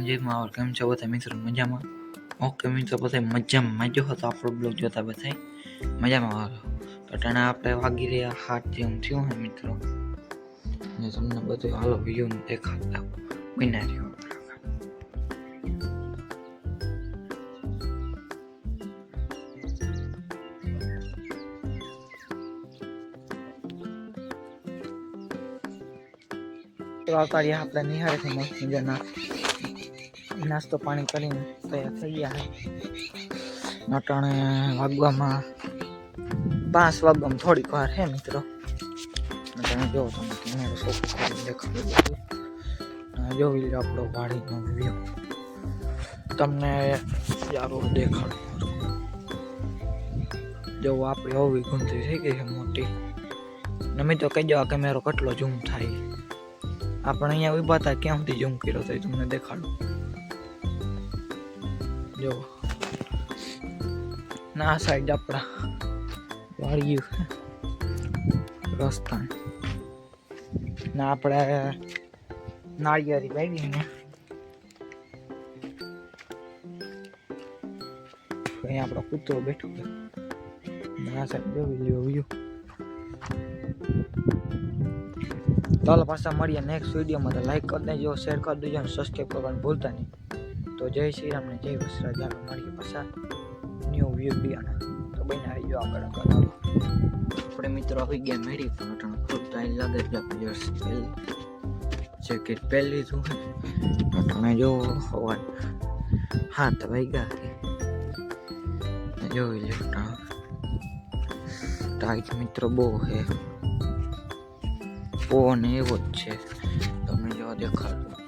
જેમાં આવો કેમ છો બધા મિત્રો મજામાં? ઓકે મિત્રો બધા મજામાં જો હતો આપણો બ્લોગ જોતા બધા મજામાં આવ્યો તો ટાણા આપણે વાગી રહ્યા 7 જેમ થયું હે મિત્રો ને તમને બધું હાલો વિડીયો દેખાડતા બના રહ્યો તો આવતા આપણે નિહાળે મસ્ત મજાના નાસ્તો પાણી કરીને તૈયાર થઈ ગયા છે અટાણે વાગવામાં 5 વાગવામાં થોડીક વાર હે મિત્રો તમે જો તમે કેમેરો શોખ કરીને દેખાડો જોઈ લો આપણો વાડીનો વ્યૂ તમને યારો દેખાડો જો આપણે ઓવી ગુંથી થઈ ગઈ છે મોટી નમે તો કહી દો આ કેમેરો કેટલો ઝૂમ થાય આપણે અહીંયા ઉભા હતા ક્યાં સુધી ઝૂમ કર્યો તો તમને દેખાડો જો ના સાઈડ આપણા વાળ્યું રસ્તા ના આપણે નાળિયેરી વાવી ને અહીંયા આપણો કૂતરો બેઠો છે ના સાઈડ જોઈ લ્યો વ્યૂ ચાલો પાછા મળીએ નેક્સ્ટ વિડીયોમાં તો લાઈક કરી દેજો શેર કરી દેજો અને સબસ્ક્રાઈબ કરવાનું ભૂલતા નહીં તો જય શ્રી રામ ને જય વસરાજ ચાલો મળીએ પાછા ન્યૂ વિડીયો તો બન્યા રહીજો આગળ આપણે મિત્રો આવી ગયા મેળી પણ ખૂબ ટાઈમ લાગે છે આપણે જેકેટ પહેરી લીધું તમે જો હવા 7 વાગ્યા જોઈ લો ટાઈટ મિત્રો બહુ હે પવન એવો જ છે તમે જો દેખાડો